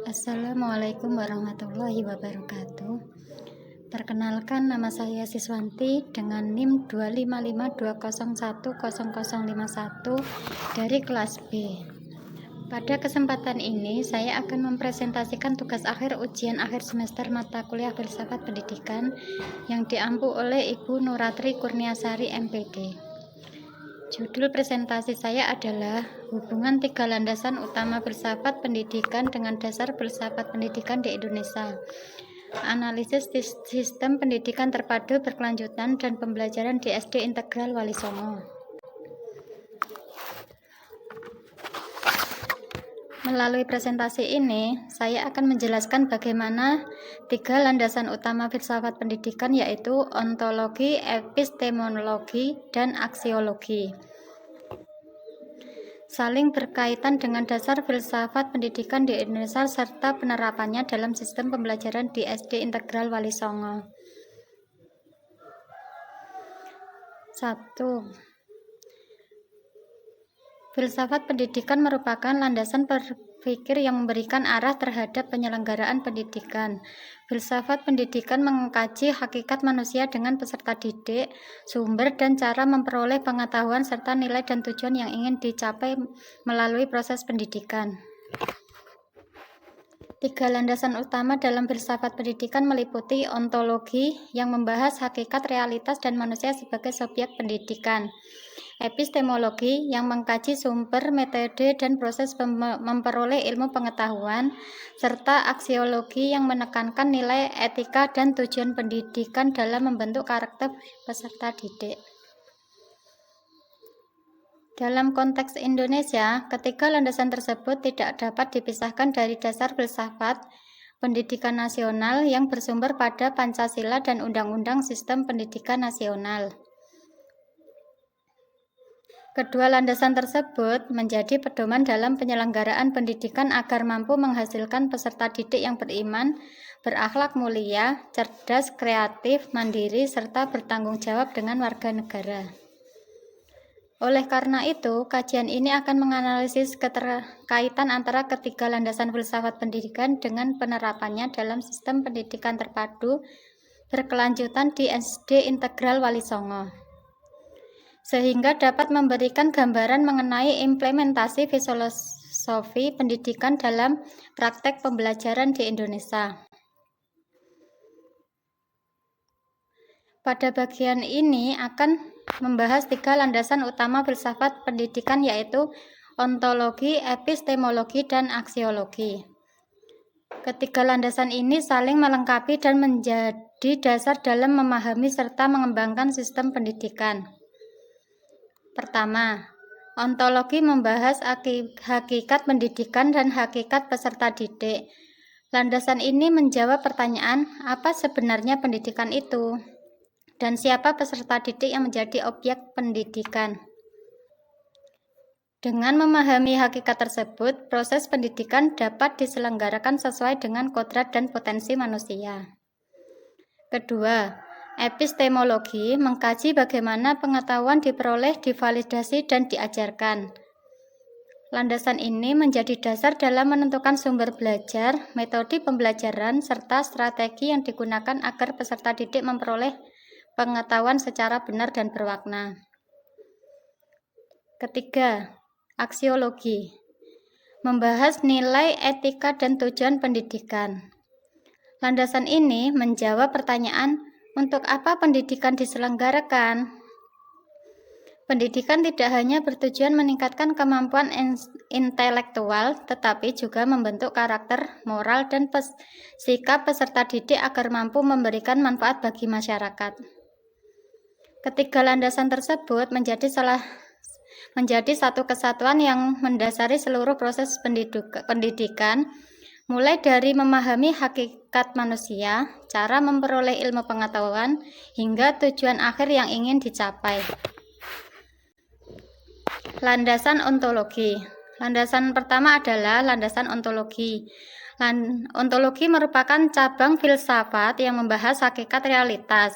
Assalamualaikum warahmatullahi wabarakatuh. Perkenalkan, nama saya Siswanti dengan NIM 25520100051 dari kelas B. Pada kesempatan ini saya akan mempresentasikan tugas akhir ujian akhir semester mata kuliah Filsafat Pendidikan yang diampu oleh Ibu Nuratri Kurniasari MPD. Judul presentasi saya adalah hubungan 3 landasan utama filsafat pendidikan dengan dasar filsafat pendidikan di Indonesia. Analisis sistem pendidikan terpadu berkelanjutan dan pembelajaran di SD Integral Wali Songo. Melalui presentasi ini, saya akan menjelaskan bagaimana 3 landasan utama filsafat pendidikan, yaitu ontologi, epistemologi, dan aksiologi, saling berkaitan dengan dasar filsafat pendidikan di Indonesia serta penerapannya dalam sistem pembelajaran di SD Integral Wali Songo. 1. Filsafat pendidikan merupakan landasan berpikir yang memberikan arah terhadap penyelenggaraan pendidikan. Filsafat pendidikan mengkaji hakikat manusia dengan peserta didik, sumber dan cara memperoleh pengetahuan serta nilai dan tujuan yang ingin dicapai melalui proses pendidikan. 3 landasan utama dalam filsafat pendidikan meliputi ontologi yang membahas hakikat, realitas, dan manusia sebagai subjek pendidikan. Epistemologi yang mengkaji sumber, metode, dan proses memperoleh ilmu pengetahuan, serta aksiologi yang menekankan nilai etika dan tujuan pendidikan dalam membentuk karakter peserta didik. Dalam konteks Indonesia, ketiga landasan tersebut tidak dapat dipisahkan dari dasar filsafat pendidikan nasional yang bersumber pada Pancasila dan Undang-Undang Sistem Pendidikan Nasional. Kedua landasan tersebut menjadi pedoman dalam penyelenggaraan pendidikan agar mampu menghasilkan peserta didik yang beriman, berakhlak mulia, cerdas, kreatif, mandiri, serta bertanggung jawab dengan warga negara. Oleh karena itu, kajian ini akan menganalisis keterkaitan antara ketiga landasan filsafat pendidikan dengan penerapannya dalam sistem pendidikan terpadu berkelanjutan di SD Integral Wali Songo, sehingga dapat memberikan gambaran mengenai implementasi filosofi pendidikan dalam praktek pembelajaran di Indonesia. Pada bagian ini akan membahas 3 landasan utama filsafat pendidikan, yaitu ontologi, epistemologi, dan aksiologi. Ketiga landasan ini saling melengkapi dan menjadi dasar dalam memahami serta mengembangkan sistem pendidikan. Pertama, ontologi membahas hakikat pendidikan dan hakikat peserta didik. Landasan ini menjawab pertanyaan, apa sebenarnya pendidikan itu? Dan siapa peserta didik yang menjadi objek pendidikan. Dengan memahami hakikat tersebut, proses pendidikan dapat diselenggarakan sesuai dengan kodrat dan potensi manusia. Kedua, epistemologi mengkaji bagaimana pengetahuan diperoleh, divalidasi, dan diajarkan. Landasan ini menjadi dasar dalam menentukan sumber belajar, metode pembelajaran, serta strategi yang digunakan agar peserta didik memperoleh pengetahuan secara benar dan bermakna. Ketiga, aksiologi membahas nilai, etika, dan tujuan pendidikan. Landasan ini menjawab pertanyaan, untuk apa pendidikan diselenggarakan? Pendidikan tidak hanya bertujuan meningkatkan kemampuan intelektual, tetapi juga membentuk karakter, moral, dan sikap peserta didik agar mampu memberikan manfaat bagi masyarakat. Ketiga landasan tersebut menjadi satu kesatuan yang mendasari seluruh proses pendidikan, mulai dari memahami hakikat manusia, cara memperoleh ilmu pengetahuan, hingga tujuan akhir yang ingin dicapai. Landasan ontologi. Landasan pertama adalah landasan ontologi. Ontologi merupakan cabang filsafat yang membahas hakikat realitas.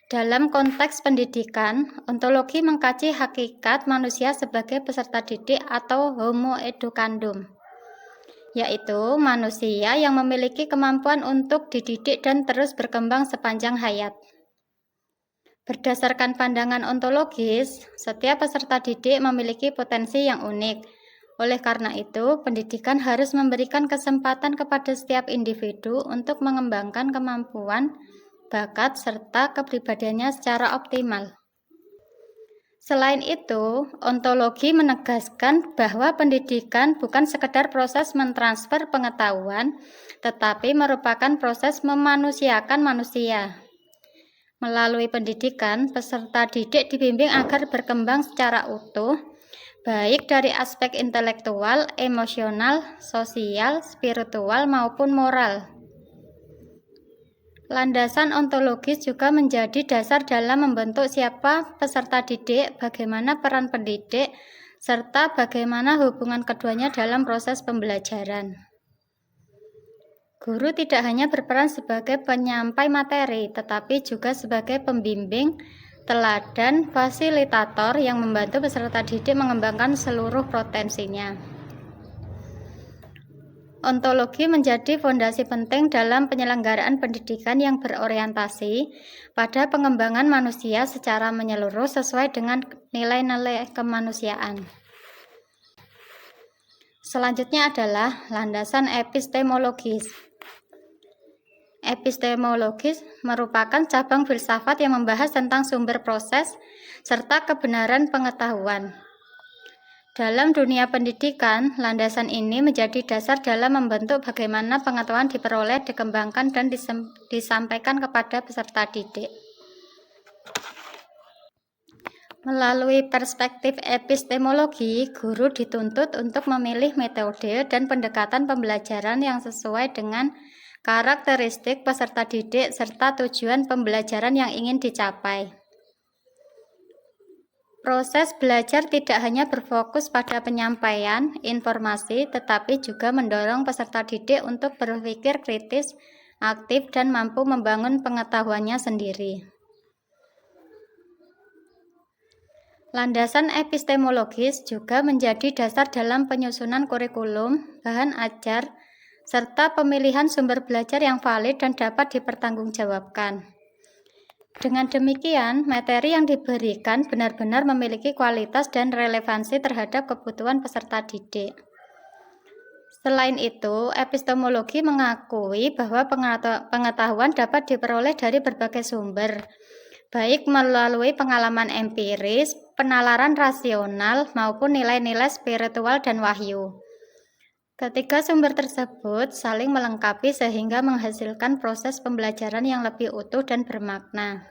Dalam konteks pendidikan, ontologi mengkaji hakikat manusia sebagai peserta didik atau homo educandum. yaitu manusia yang memiliki kemampuan untuk dididik dan terus berkembang sepanjang hayat. Berdasarkan pandangan ontologis, setiap peserta didik memiliki potensi yang unik. Oleh karena itu, pendidikan harus memberikan kesempatan kepada setiap individu untuk mengembangkan kemampuan, bakat, serta kepribadiannya secara optimal. Selain itu, ontologi menegaskan bahwa pendidikan bukan sekedar proses mentransfer pengetahuan, tetapi merupakan proses memanusiakan manusia. Melalui pendidikan, peserta didik dibimbing agar berkembang secara utuh, baik dari aspek intelektual, emosional, sosial, spiritual, maupun moral. Landasan ontologis juga menjadi dasar dalam membentuk siapa peserta didik, bagaimana peran pendidik, serta bagaimana hubungan keduanya dalam proses pembelajaran. Guru tidak hanya berperan sebagai penyampai materi, tetapi juga sebagai pembimbing, teladan, fasilitator yang membantu peserta didik mengembangkan seluruh potensinya. Ontologi menjadi fondasi penting dalam penyelenggaraan pendidikan yang berorientasi pada pengembangan manusia secara menyeluruh sesuai dengan nilai-nilai kemanusiaan. Selanjutnya adalah landasan epistemologis. Epistemologis merupakan cabang filsafat yang membahas tentang sumber proses serta kebenaran pengetahuan. Dalam dunia pendidikan, landasan ini menjadi dasar dalam membentuk bagaimana pengetahuan diperoleh, dikembangkan, dan disampaikan kepada peserta didik. Melalui perspektif epistemologi, guru dituntut untuk memilih metode dan pendekatan pembelajaran yang sesuai dengan karakteristik peserta didik serta tujuan pembelajaran yang ingin dicapai. Proses belajar tidak hanya berfokus pada penyampaian informasi, tetapi juga mendorong peserta didik untuk berpikir kritis, aktif, dan mampu membangun pengetahuannya sendiri. Landasan epistemologis juga menjadi dasar dalam penyusunan kurikulum, bahan ajar, serta pemilihan sumber belajar yang valid dan dapat dipertanggungjawabkan. Dengan demikian, materi yang diberikan benar-benar memiliki kualitas dan relevansi terhadap kebutuhan peserta didik. Selain itu, epistemologi mengakui bahwa pengetahuan dapat diperoleh dari berbagai sumber, baik melalui pengalaman empiris, penalaran rasional, maupun nilai-nilai spiritual dan wahyu. Ketiga sumber tersebut saling melengkapi sehingga menghasilkan proses pembelajaran yang lebih utuh dan bermakna.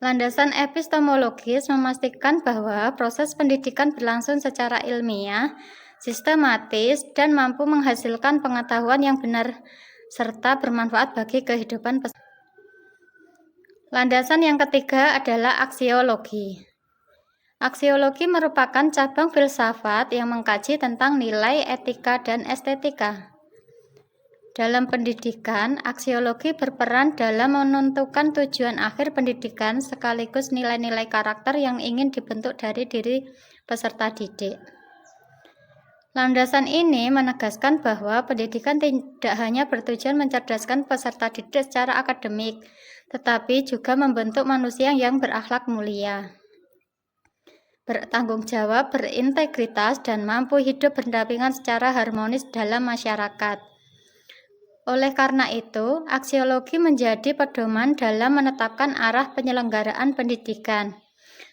Landasan epistemologis memastikan bahwa proses pendidikan berlangsung secara ilmiah, sistematis, dan mampu menghasilkan pengetahuan yang benar serta bermanfaat bagi kehidupan peserta. Landasan yang ketiga adalah aksiologi. Aksiologi merupakan cabang filsafat yang mengkaji tentang nilai, etika, dan estetika. Dalam pendidikan, aksiologi berperan dalam menentukan tujuan akhir pendidikan sekaligus nilai-nilai karakter yang ingin dibentuk dari diri peserta didik. Landasan ini menegaskan bahwa pendidikan tidak hanya bertujuan mencerdaskan peserta didik secara akademik, tetapi juga membentuk manusia yang berakhlak mulia, bertanggung jawab, berintegritas, dan mampu hidup berdampingan secara harmonis dalam masyarakat. Oleh karena itu, aksiologi menjadi pedoman dalam menetapkan arah penyelenggaraan pendidikan.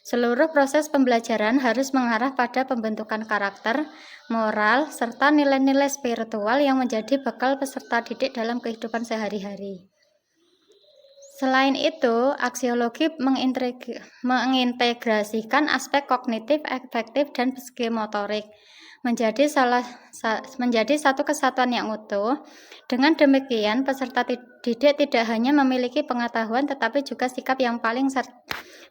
Seluruh proses pembelajaran harus mengarah pada pembentukan karakter, moral, serta nilai-nilai spiritual yang menjadi bekal peserta didik dalam kehidupan sehari-hari. Selain itu, aksiologi mengintegrasikan aspek kognitif, afektif, dan psikomotorik menjadi satu kesatuan yang utuh. Dengan demikian, peserta didik tidak hanya memiliki pengetahuan tetapi juga sikap yang paling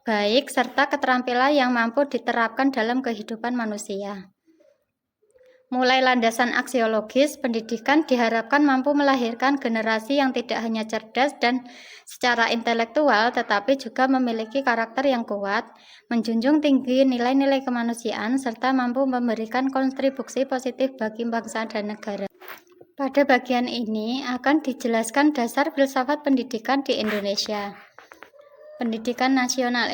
baik serta keterampilan yang mampu diterapkan dalam kehidupan manusia. Mulai landasan aksiologis, pendidikan diharapkan mampu melahirkan generasi yang tidak hanya cerdas dan secara intelektual, tetapi juga memiliki karakter yang kuat, menjunjung tinggi nilai-nilai kemanusiaan, serta mampu memberikan kontribusi positif bagi bangsa dan negara. Pada bagian ini akan dijelaskan dasar filsafat pendidikan di Indonesia. Pendidikan nasional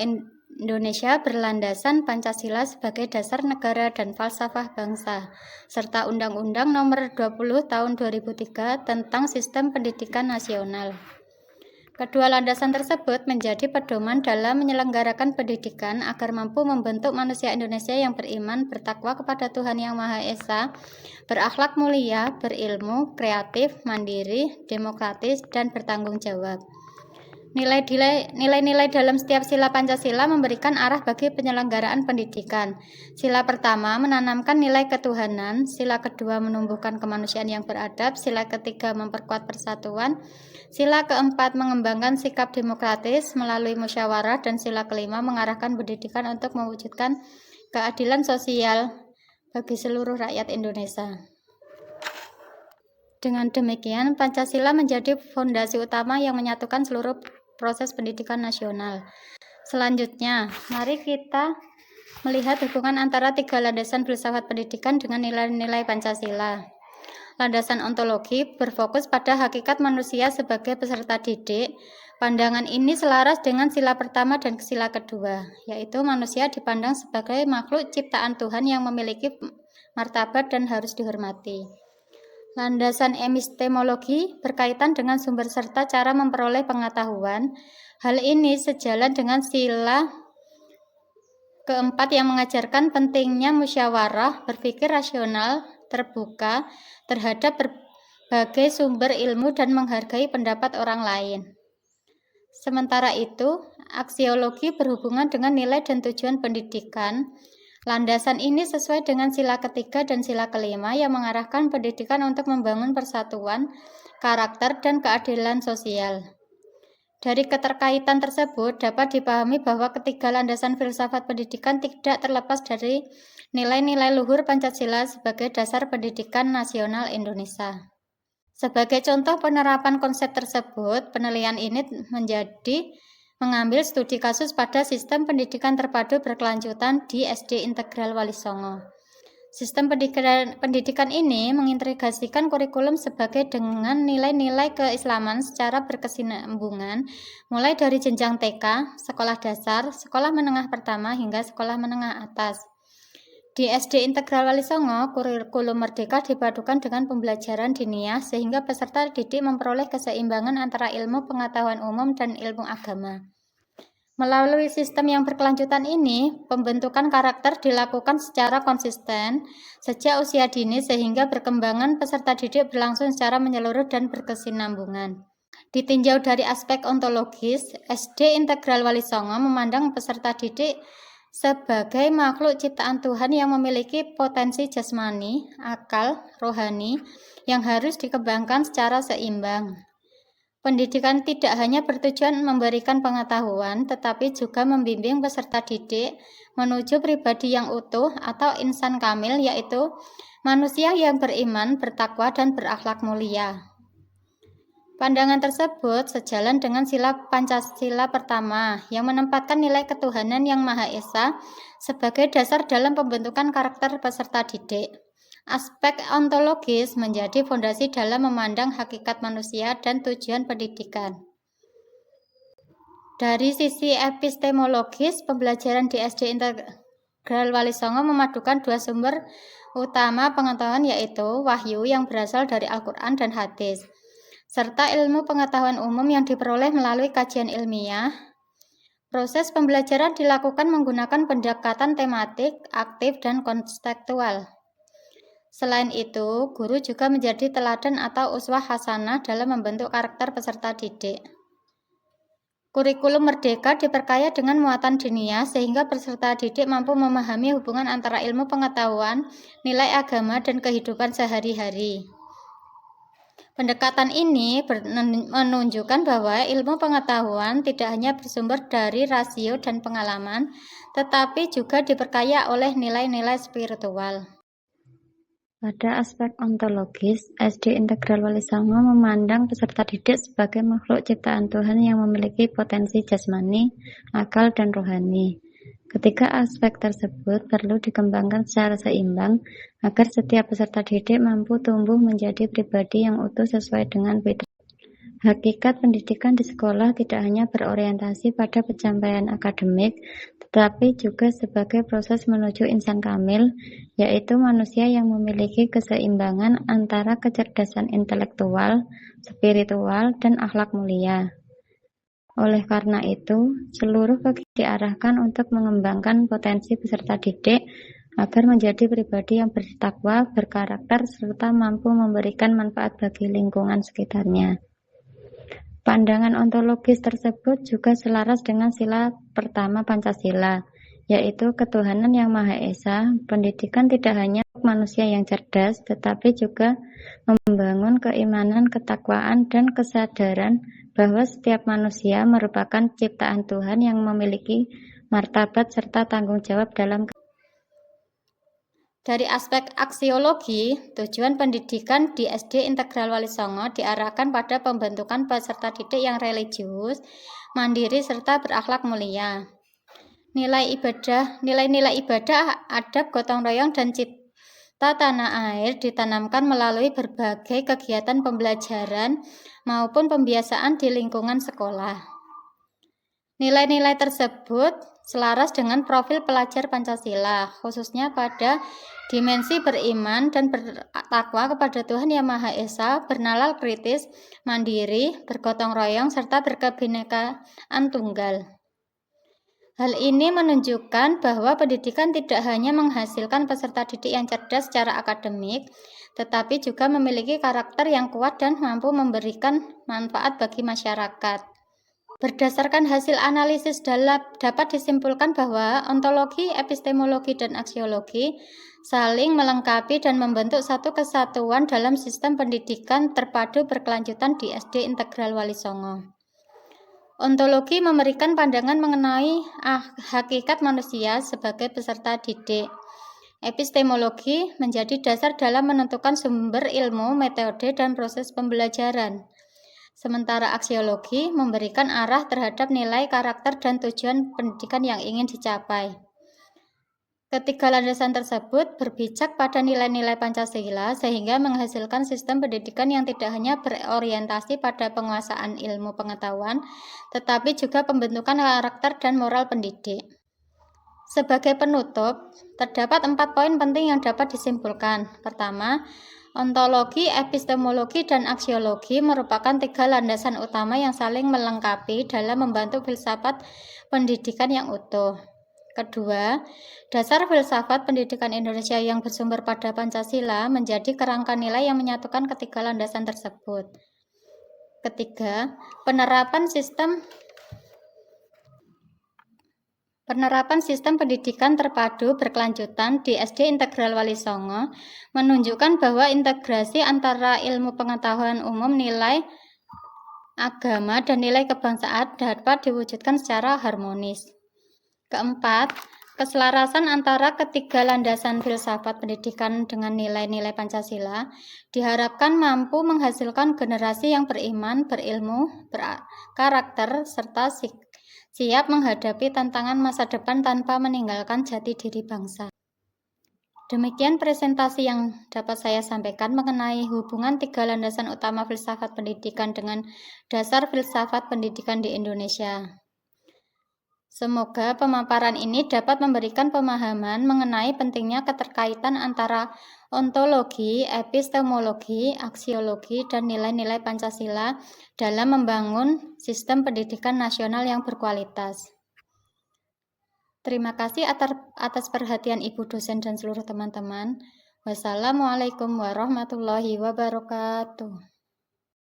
Indonesia berlandasan Pancasila sebagai dasar negara dan falsafah bangsa, serta Undang-Undang Nomor 20 Tahun 2003 tentang Sistem Pendidikan Nasional. Kedua landasan tersebut menjadi pedoman dalam menyelenggarakan pendidikan agar mampu membentuk manusia Indonesia yang beriman, bertakwa kepada Tuhan Yang Maha Esa, berakhlak mulia, berilmu, kreatif, mandiri, demokratis, dan bertanggung jawab. Nilai-nilai dalam setiap sila Pancasila memberikan arah bagi penyelenggaraan pendidikan. Sila pertama menanamkan nilai ketuhanan, sila kedua menumbuhkan kemanusiaan yang beradab, sila ketiga memperkuat persatuan, sila keempat mengembangkan sikap demokratis melalui musyawarah, dan sila kelima mengarahkan pendidikan untuk mewujudkan keadilan sosial bagi seluruh rakyat Indonesia. Dengan demikian, Pancasila menjadi fondasi utama yang menyatukan seluruh proses pendidikan nasional. Selanjutnya, mari kita melihat hubungan antara tiga landasan filsafat pendidikan dengan nilai-nilai Pancasila. Landasan ontologi berfokus pada hakikat manusia sebagai peserta didik. Pandangan ini selaras dengan sila pertama dan sila kedua, yaitu manusia dipandang sebagai makhluk ciptaan Tuhan yang memiliki martabat dan harus dihormati. Landasan epistemologi berkaitan dengan sumber serta cara memperoleh pengetahuan. Hal ini sejalan dengan sila keempat yang mengajarkan pentingnya musyawarah, berpikir rasional, terbuka terhadap berbagai sumber ilmu dan menghargai pendapat orang lain. Sementara itu, aksiologi berhubungan dengan nilai dan tujuan pendidikan. Landasan ini sesuai dengan sila ketiga dan sila kelima yang mengarahkan pendidikan untuk membangun persatuan, karakter, dan keadilan sosial. Dari keterkaitan tersebut dapat dipahami bahwa ketiga landasan filsafat pendidikan tidak terlepas dari nilai-nilai luhur Pancasila sebagai dasar pendidikan nasional Indonesia. Sebagai contoh penerapan konsep tersebut, penelitian ini mengambil studi kasus pada sistem pendidikan terpadu berkelanjutan di SD Integral Wali Songo. Sistem pendidikan ini mengintegrasikan kurikulum sebagai dengan nilai-nilai keislaman secara berkesinambungan, mulai dari jenjang TK, sekolah dasar, sekolah menengah pertama, hingga sekolah menengah atas. Di SD Integral Wali Songo, kurikulum merdeka dipadukan dengan pembelajaran diniyah sehingga peserta didik memperoleh keseimbangan antara ilmu pengetahuan umum dan ilmu agama. Melalui sistem yang berkelanjutan ini, pembentukan karakter dilakukan secara konsisten sejak usia dini sehingga perkembangan peserta didik berlangsung secara menyeluruh dan berkesinambungan. Ditinjau dari aspek ontologis, SD Integral Wali Songo memandang peserta didik sebagai makhluk ciptaan Tuhan yang memiliki potensi jasmani, akal, rohani yang harus dikembangkan secara seimbang. Pendidikan tidak hanya bertujuan memberikan pengetahuan, tetapi juga membimbing peserta didik menuju pribadi yang utuh atau insan kamil, yaitu manusia yang beriman, bertakwa, dan berakhlak mulia. Pandangan tersebut sejalan dengan sila Pancasila pertama yang menempatkan nilai ketuhanan Yang Maha Esa sebagai dasar dalam pembentukan karakter peserta didik. Aspek ontologis menjadi fondasi dalam memandang hakikat manusia dan tujuan pendidikan. Dari sisi epistemologis, pembelajaran di SD Integral Wali Songo memadukan dua sumber utama pengetahuan, yaitu wahyu yang berasal dari Al-Quran dan hadis, serta ilmu pengetahuan umum yang diperoleh melalui kajian ilmiah. Proses pembelajaran dilakukan menggunakan pendekatan tematik, aktif, dan konseptual. Selain itu, guru juga menjadi teladan atau uswah hasanah dalam membentuk karakter peserta didik. Kurikulum merdeka diperkaya dengan muatan diniyah sehingga peserta didik mampu memahami hubungan antara ilmu pengetahuan, nilai agama, dan kehidupan sehari-hari. Pendekatan ini menunjukkan bahwa ilmu pengetahuan tidak hanya bersumber dari rasio dan pengalaman, tetapi juga diperkaya oleh nilai-nilai spiritual. Pada aspek ontologis, SD Integral Wali Songo memandang peserta didik sebagai makhluk ciptaan Tuhan yang memiliki potensi jasmani, akal, dan rohani. Ketiga aspek tersebut perlu dikembangkan secara seimbang agar setiap peserta didik mampu tumbuh menjadi pribadi yang utuh sesuai dengan fitrah. Hakikat pendidikan di sekolah tidak hanya berorientasi pada pencapaian akademik, tetapi juga sebagai proses menuju insan kamil, yaitu manusia yang memiliki keseimbangan antara kecerdasan intelektual, spiritual, dan akhlak mulia. Oleh karena itu, seluruh kegiatan diarahkan untuk mengembangkan potensi peserta didik agar menjadi pribadi yang bertakwa, berkarakter, serta mampu memberikan manfaat bagi lingkungan sekitarnya. Pandangan ontologis tersebut juga selaras dengan sila pertama Pancasila, yaitu ketuhanan yang Maha Esa. Pendidikan tidak hanya untuk manusia yang cerdas, tetapi juga membangun keimanan, ketakwaan, dan kesadaran bahwa setiap manusia merupakan ciptaan Tuhan yang memiliki martabat serta tanggung jawab dalam. Dari aspek aksiologi, tujuan pendidikan di SD Integral Wali Songo diarahkan pada pembentukan peserta didik yang religius, mandiri, serta berakhlak mulia. Nilai-nilai ibadah, adab, gotong royong, dan cipta tanah air ditanamkan melalui berbagai kegiatan pembelajaran maupun pembiasaan di lingkungan sekolah. Nilai-nilai tersebut selaras dengan profil pelajar Pancasila, khususnya pada dimensi beriman dan bertakwa kepada Tuhan Yang Maha Esa, bernalar kritis, mandiri, bergotong royong, serta berkebinekaan tunggal. Hal ini menunjukkan bahwa pendidikan tidak hanya menghasilkan peserta didik yang cerdas secara akademik, tetapi juga memiliki karakter yang kuat dan mampu memberikan manfaat bagi masyarakat. Berdasarkan hasil analisis dapat disimpulkan bahwa ontologi, epistemologi, dan aksiologi saling melengkapi dan membentuk satu kesatuan dalam sistem pendidikan terpadu berkelanjutan di SD Integral Wali Songo. Ontologi memberikan pandangan mengenai hakikat manusia sebagai peserta didik. Epistemologi menjadi dasar dalam menentukan sumber ilmu, metode, dan proses pembelajaran. Sementara aksiologi memberikan arah terhadap nilai, karakter, dan tujuan pendidikan yang ingin dicapai. Ketiga landasan tersebut berpijak pada nilai-nilai Pancasila sehingga menghasilkan sistem pendidikan yang tidak hanya berorientasi pada penguasaan ilmu pengetahuan, tetapi juga pembentukan karakter dan moral pendidik. Sebagai penutup, terdapat 4 poin penting yang dapat disimpulkan. Pertama, ontologi, epistemologi, dan aksiologi merupakan 3 landasan utama yang saling melengkapi dalam membantu filsafat pendidikan yang utuh. Kedua, dasar filsafat pendidikan Indonesia yang bersumber pada Pancasila menjadi kerangka nilai yang menyatukan ketiga landasan tersebut. Ketiga, penerapan sistem pendidikan terpadu berkelanjutan di SD Integral Wali Songo menunjukkan bahwa integrasi antara ilmu pengetahuan umum, nilai agama, dan nilai kebangsaan dapat diwujudkan secara harmonis. Keempat, keselarasan antara ketiga landasan filsafat pendidikan dengan nilai-nilai Pancasila diharapkan mampu menghasilkan generasi yang beriman, berilmu, berkarakter, serta siap menghadapi tantangan masa depan tanpa meninggalkan jati diri bangsa. Demikian presentasi yang dapat saya sampaikan mengenai hubungan 3 landasan utama filsafat pendidikan dengan dasar filsafat pendidikan di Indonesia. Semoga pemaparan ini dapat memberikan pemahaman mengenai pentingnya keterkaitan antara ontologi, epistemologi, aksiologi, dan nilai-nilai Pancasila dalam membangun sistem pendidikan nasional yang berkualitas. Terima kasih atas perhatian Ibu dosen dan seluruh teman-teman. Wassalamualaikum warahmatullahi wabarakatuh.